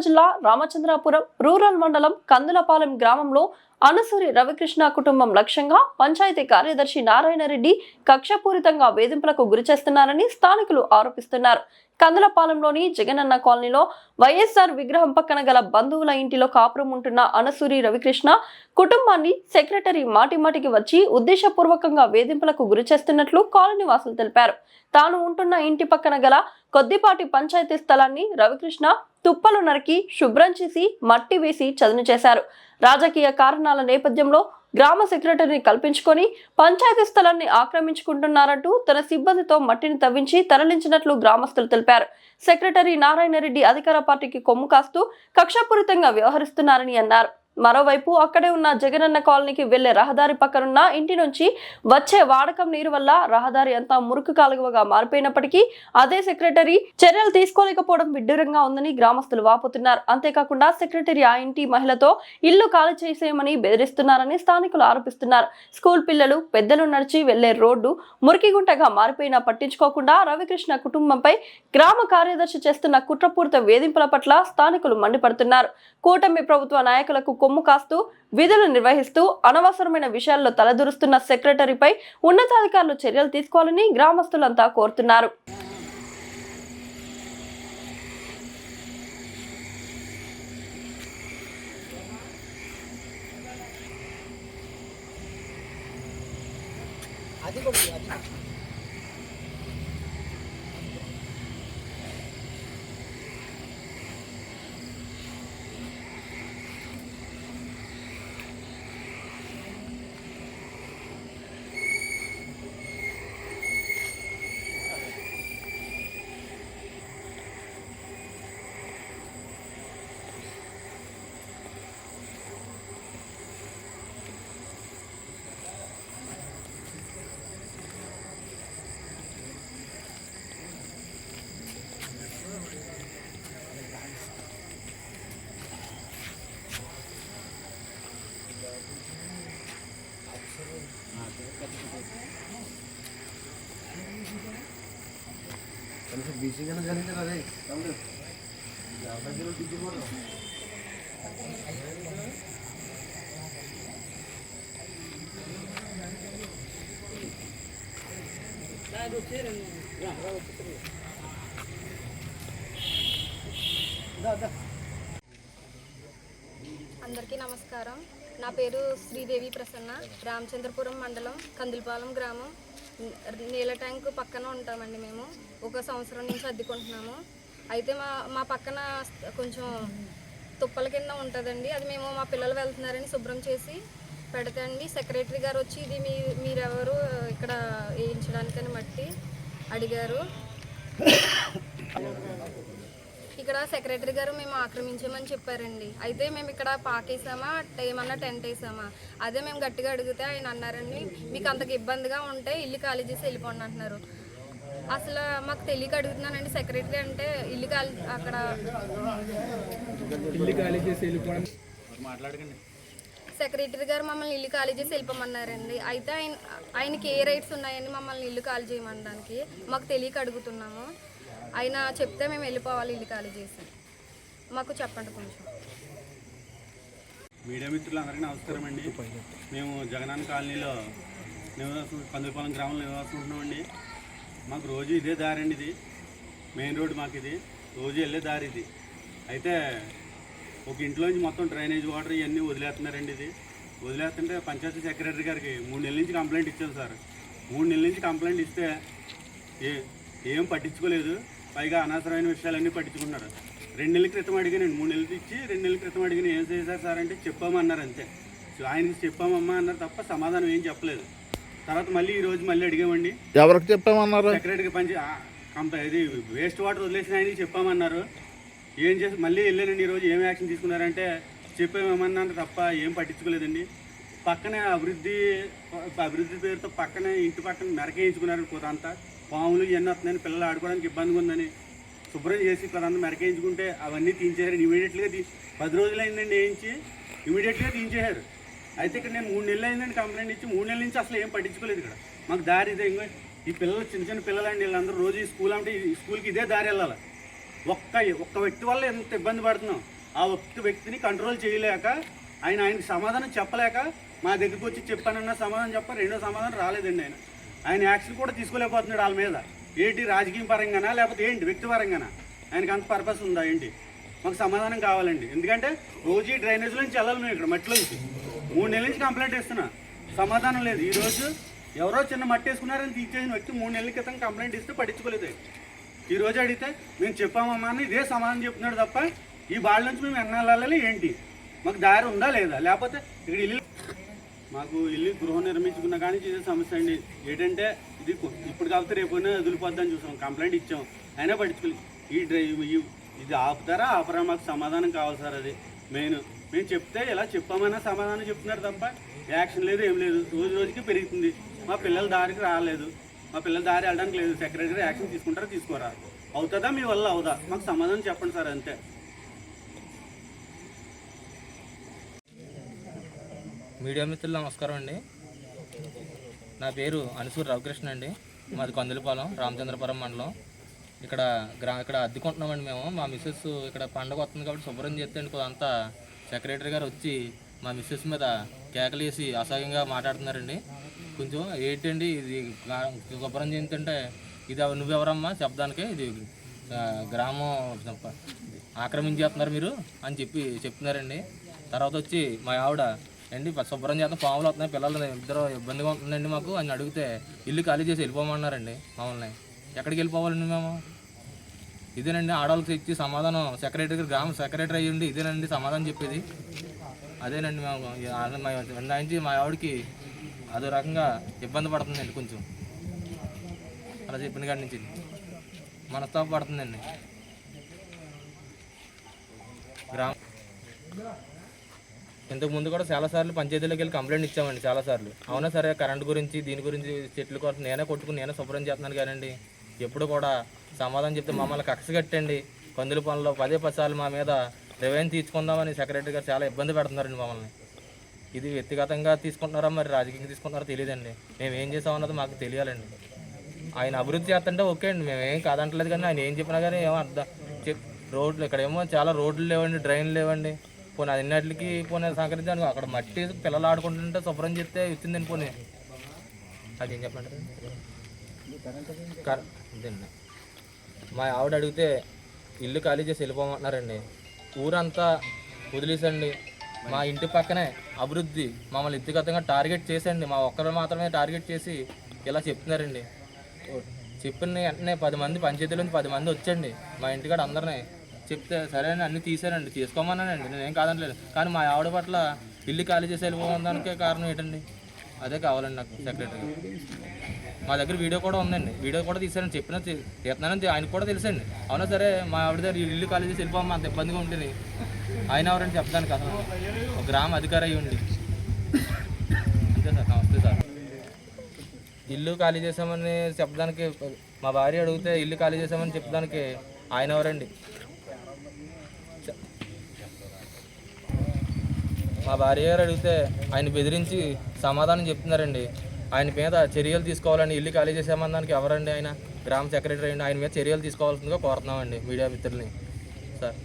జిల్లా రామచంద్రాపురం రూరల్ మండలం కందులపాలెం గ్రామంలో అనుసూరి రవికృష్ణ కుటుంబం లక్ష్యంగా పంచాయతీ కార్యదర్శి నారాయణరెడ్డి కక్షపూరితంగా వేధింపులకు గురిచేస్తున్నారని స్థానికులు ఆరోపిస్తున్నారు. కందులపాలెంలోని జగనన్న కాలనీలో వైఎస్ఆర్ విగ్రహం పక్కన గల బంధువుల ఇంటిలో కాపురం ఉంటున్న అనుసూరి రవికృష్ణ కుటుంబాన్ని సెక్రటరీ మాటిమాటికి వచ్చి ఉద్దేశపూర్వకంగా వేధింపులకు గురిచేస్తున్నట్లు కాలనీ వాసులు తెలిపారు. తాను ఉంటున్న ఇంటి పక్కన గల కొద్దిపాటి పంచాయతీ స్థలాన్ని రవికృష్ణ తుప్పలు నరికి శుభ్రం చేసి మట్టి వేసి చదును చేశారు. రాజకీయ కారణాల నేపథ్యంలో గ్రామ సెక్రటరీని కల్పించుకొని పంచాయతీ స్థలాన్ని ఆక్రమించుకుంటున్నారంటూ తన సిబ్బందితో మట్టిని తవ్వించి తరలించినట్లు గ్రామస్తులు తెలిపారు. సెక్రటరీ నారాయణరెడ్డి అధికార పార్టీకి కొమ్ము కాస్తూ కక్షపూరితంగా వ్యవహరిస్తున్నారని అన్నారు. మరోవైపు అక్కడే ఉన్న జగనన్న కాలనీకి వెళ్లే రహదారి పక్కనున్న ఇంటి నుంచి వచ్చే వాడకం నీరు వల్ల రహదారి అంతా మురుకు కాలువగా మారిపోయినప్పటికీ అదే సెక్రటరీ చర్యలు తీసుకోలేకపోవడం విడ్డూరంగా ఉందని గ్రామస్తులు వాపోతున్నారు. అంతేకాకుండా సెక్రటరీ ఆ ఇంటి మహిళతో ఇల్లు ఖాళీ చేసేయమని బెదిరిస్తున్నారని స్థానికులు ఆరోపిస్తున్నారు. స్కూల్ పిల్లలు పెద్దలు నడిచి వెళ్లే రోడ్డు మురికిగుంటగా మారిపోయినా పట్టించుకోకుండా రవికృష్ణ కుటుంబంపై గ్రామ కార్యదర్శి చేస్తున్న కుట్రపూరిత వేధింపుల పట్ల స్థానికులు మండిపడుతున్నారు. కూటమి ప్రభుత్వ నాయకులకు కొమ్ము కాస్తూ విధులు నిర్వహిస్తూ అనవసరమైన విషయాల్లో తలదూరుస్తున్న సెక్రటరీపై ఉన్నతాధికారులు చర్యలు తీసుకోవాలని గ్రామస్తులంతా కోరుతున్నారు. అందరికీ నమస్కారం. నా పేరు శ్రీదేవి ప్రసన్న. రామచంద్రపురం మండలం కందులపాలెం గ్రామం నీళ్ళ ట్యాంక్ పక్కన ఉంటామండి. మేము 1 సంవత్సరం నుంచి అద్దెకుంటున్నాము. అయితే మా పక్కన కొంచెం తుప్పల కింద ఉంటుందండి. అది మేము మా పిల్లలు వెళ్తున్నారని శుభ్రం చేసి పెడతా అండి. సెక్రటరీ గారు వచ్చి ఇది మీరెవరు ఇక్కడ వేయించడానికని మట్టి అడిగారు. ఇక్కడ సెక్రటరీ గారు మేము ఆక్రమించామని చెప్పారండి. అయితే మేము ఇక్కడ పాకేసామా ఏమన్నా టెంట్ వేసామా అదే మేము గట్టిగా అడిగితే ఆయన అన్నారండి, మీకు అంతకు ఇబ్బందిగా ఉంటే ఇల్లు ఖాళీ చేసి వెళ్ళిపోండి అంటున్నారు. అసలు మాకు తెలియక అడుగుతున్నానండి. సెక్రటరీ అంటే ఇల్లు ఖాళీ అక్కడ సెక్రటరీ గారు మమ్మల్ని ఇల్లు ఖాళీ చేసి వెళ్ళిపోమన్నారండి. అయితే ఆయనకి ఏ రైట్స్ ఉన్నాయని మమ్మల్ని ఇల్లు ఖాళీ చేయమనడానికి మాకు తెలియక అడుగుతున్నాము. ఆయన చెప్తే మేము వెళ్ళిపోవాలి ఇల్లు ఖాళీ చేసి. మాకు చెప్పండి కొంచెం. మీడియా మిత్రులందరికీ నమస్కారం అండి. మేము జగనన్న కాలనీలో కందులపాలెం గ్రామంలో నివాసుకుంటున్నామండి. మాకు రోజు ఇదే దారి అండి. ఇది మెయిన్ రోడ్, మాకు ఇది రోజు వెళ్ళే దారి ఇది. అయితే ఒక ఇంట్లోంచి మొత్తం డ్రైనేజ్ వాటర్ ఇవన్నీ వదిలేస్తున్నారండి. ఇది వదిలేస్తుంటే పంచాయతీ సెక్రటరీ గారికి 3 నెలల నుంచి కంప్లైంట్ ఇచ్చాం సార్. 3 నెలల నుంచి కంప్లైంట్ ఇస్తే ఏం పట్టించుకోలేదు. పైగా అనవసరమైన విషయాలన్నీ పట్టించుకున్నారు. 2 నెలల క్రితం అడిగాను, 3 నెలలు ఇచ్చి 2 నెలల క్రితం అడిగిన ఏం చేశారు సార్ అంటే చెప్పామన్నారు అంతే. ఆయనకి చెప్పామమ్మా అన్నారు తప్ప సమాధానం ఏం చెప్పలేదు. తర్వాత మళ్ళీ ఈరోజు మళ్ళీ అడిగామండి. ఎవరికి చెప్పామన్నారు? సెక్రటరీకి ఇది వేస్ట్ వాటర్ వదిలేసిన ఆయనకి చెప్పామన్నారు. ఏం చేసి మళ్ళీ వెళ్ళానండి. ఈరోజు ఏం యాక్షన్ తీసుకున్నారంటే చెప్పామన్నారు తప్ప ఏం పట్టించుకోలేదండి. పక్కనే అభివృద్ధి పేరుతో పక్కనే ఇంటి పక్కన మెరకేయించుకున్నారు. అంతా పాములు ఇవన్నీ వస్తున్నాయని పిల్లలు ఆడుకోవడానికి ఇబ్బందిగా ఉందని శుభ్రం చేసి అంతా మెరకేయించుకుంటే అవన్నీ తీయించేశారు. ఇమీడియట్గా 10 రోజులు అయిందండి వేయించి ఇమీడియట్గా తీయించేశారు. అయితే ఇక్కడ నేను 3 నెలలు అయిందండి కంప్లైంట్ ఇచ్చి 3 నెలల నుంచి అసలు ఏం పట్టించుకోలేదు. ఇక్కడ మాకు దారి ఇదే. ఈ పిల్లలు చిన్న పిల్లలండి, వీళ్ళందరూ రోజు ఈ స్కూల్ అంటే ఈ స్కూల్కి ఇదే దారి వెళ్ళాలి. ఒక్క వ్యక్తి వల్ల ఎంత ఇబ్బంది పడుతున్నాం. ఆ ఒక్క వ్యక్తిని కంట్రోల్ చేయలేక ఆయనకి సమాధానం చెప్పలేక మా దగ్గరికి వచ్చి చెప్పానన్న సమాధానం రెండో సమాధానం రాలేదండి. ఆయన యాక్షన్ కూడా తీసుకోలేకపోతున్నాడు వాళ్ళ మీద. ఏంటి రాజకీయ పరంగానా లేకపోతే ఏంటి వ్యక్తిపరంగానా? ఆయనకి అంత పర్పస్ ఉందా ఏంటి? మాకు సమాధానం కావాలండి. ఎందుకంటే రోజు ఈ డ్రైనేజ్ నుంచి వెళ్ళాలి మేము ఇక్కడ మట్టిలోంచి 3 నెలల నుంచి కంప్లైంట్ ఇస్తున్నా, సమాధానం లేదు. ఈరోజు ఎవరో చిన్న మట్టి వేసుకున్నారని తీసేసిన వ్యక్తి 3 నెలల క్రితం కంప్లైంట్ ఇస్తే పట్టించుకోలేదు. ఈరోజు అడిగితే మేము చెప్పామమ్మా అని ఇదే సమాధానం చెప్తున్నాడు తప్ప ఈ బాళ్ళ నుంచి మేము ఎన్నాళ్ళాలి ఏంటి? మాకు దారి ఉందా లేదా? లేకపోతే ఇక్కడ మాకు ఇల్లు గృహం నిర్మించుకున్న కానీ ఇదే సమస్య అండి. ఏంటంటే ఇది ఇప్పుడు కాకపోతే రేపైనా వదిలిపోద్దని చూసాం, కంప్లైంట్ ఇచ్చాం, అయినా పట్టించుకోలేదు. ఇది ఆపరా మాకు సమాధానం కావాలి సార్. అది మేము చెప్తే ఇలా చెప్పామన్నా సమాధానం చెప్తున్నారు తప్ప యాక్షన్ లేదు, ఏం లేదు. రోజుకి పెరుగుతుంది. మా పిల్లల దారికి రాలేదు, మా పిల్లల దారి వెళ్ళడానికి లేదు. సెక్రటరీ యాక్షన్ తీసుకుంటారా తీసుకోరా? అవుతుందా మీ వల్ల అవుదా? మాకు సమాధానం చెప్పండి సార్, అంతే. మీడియా మిత్రులు నమస్కారం అండి. నా పేరు అనసూరి రవికృష్ణ అండి. మాది కందులపాలెం, రామచంద్రపురం మండలం. ఇక్కడ అద్దెకుంటున్నామండి మేము. మా మిస్సెస్ ఇక్కడ పండగ వస్తుంది కాబట్టి శుభ్రం చేస్తే అంతా సెక్రటరీ గారు వచ్చి మా మిస్సెస్ మీద కేకలేసి అసహ్యంగా మాట్లాడుతున్నారండి. కొంచెం ఏంటండి ఇది శుభ్రం చేస్తుంటే ఇది నువ్వెవరమ్మా చెప్పడానికి, ఇది గ్రామం ఆక్రమించేస్తున్నారు మీరు అని చెప్తున్నారండి. తర్వాత వచ్చి మా ఆవిడ అండి శుభ్రం చేస్తాం, పాములు వస్తున్నాయి, పిల్లలు ఇద్దరు ఇబ్బందిగా ఉంటుందండి మాకు అని అడిగితే ఇల్లు ఖాళీ చేసి వెళ్ళిపోమన్నారండి మమ్మల్ని. ఎక్కడికి వెళ్ళిపోవాలండి మేము? ఇదేనండి ఆడవాళ్ళకి ఇచ్చి సమాధానం సెక్రటరీ గ్రామ సెక్రటరీ అయ్యండి ఇదేనండి సమాధానం చెప్పేది. అదేనండి మేము నుంచి మా ఆవిడకి అదో రకంగా ఇబ్బంది పడుతుందండి. కొంచెం అలా చెప్పిన కాడి నుంచి మనస్తాప పడుతుందండి. ఇంతకు ముందు కూడా చాలాసార్లు పంచాయతీలోకి వెళ్ళి కంప్లైంట్ ఇచ్చామండి చాలాసార్లు. అవునా సరే కరెంట్ గురించి దీని గురించి చెట్ల కోసం నేనే కొట్టుకుని నేనే శుభ్రం చేస్తున్నాను కానండి ఎప్పుడు కూడా సమాధానం చెప్తే మమ్మల్ని కక్ష కట్టండి కందుల పనుల్లో 10 సార్లు మా మీద రెవెన్యూ తీసుకుందామని సెక్రటరీ గారు చాలా ఇబ్బంది పెడుతున్నారండి మమ్మల్ని. ఇది వ్యక్తిగతంగా తీసుకుంటున్నారా మరి రాజకీయంగా తీసుకుంటున్నారో తెలియదండి. మేము ఏం చేసామన్నది మాకు తెలియాలండి. ఆయన అభివృద్ధి చేస్తుంటే ఓకే అండి, మేమేం కాదంటలేదు. కానీ ఆయన ఏం చెప్పినా కానీ ఏమో రోడ్లు ఇక్కడేమో చాలా రోడ్లు లేవండి, డ్రైన్లు లేవండి. పోనీ అన్నిటికి పోనీ సహకరించాను. అక్కడ మట్టి పిల్లలు ఆడుకుంటుంటే శుభ్రం చేస్తే వచ్చిందండి. పోనీ అది ఏం చెప్పండి. ఇదండి మా ఆవిడ అడిగితే ఇల్లు ఖాళీ చేసి వెళ్ళిపోమంటున్నారండి. ఊరంతా వదిలేసండి. మా ఇంటి పక్కనే అభివృద్ధి మమ్మల్ని వ్యక్తిగతంగా టార్గెట్ చేసండి. మా ఒక్కరు మాత్రమే టార్గెట్ చేసి ఇలా చెప్తున్నారండి. చెప్పిన వెంటనే 10 మంది పంచాయతీల నుంచి 10 మంది వచ్చండి మా ఇంటికాడ అందరినీ చెప్తే సరే అని అన్నీ తీసారండి. చేసుకోమన్నానండి, నేనేం కాదనలేదు. కానీ మా ఆవిడ పట్ల ఇల్లు ఖాళీ చేసి వెళ్ళిపోవడానికే కారణం ఏంటండి? అదే కావాలండి నాకు సెక్రటరీ. మా దగ్గర వీడియో కూడా ఉందండి, వీడియో కూడా తీసారని తీస్తున్నానని ఆయనకు కూడా తెలుసండి. అవునా సరే మా ఆవిడ దగ్గర ఇల్లు ఖాళీ చేసి వెళ్ళిపోమ్మా అంత ఇబ్బందిగా ఉంటుంది. ఆయన ఎవరని చెప్పడానికి అసలు ఒక గ్రామ అధికారి అయ్యి ఉండి అంతే సార్. నమస్తే సార్. ఇల్లు ఖాళీ చేసామని చెప్పడానికి మా భార్య అడిగితే ఇల్లు ఖాళీ చేసామని చెప్పడానికి ఆయన ఎవరండి? మా భార్య గారు అడిగితే ఆయన బెదిరించి సమాధానం చెప్తున్నారండి. ఆయన మీద చర్యలు తీసుకోవాలని ఇల్లు ఖాళీ చేసామని దానికి ఎవరండి? ఆయన గ్రామ సెక్రటరీ అండి. ఆయన మీద చర్యలు తీసుకోవాల్సిందిగా కోరుతున్నామండి మీడియా మిత్రుల్ని సార్.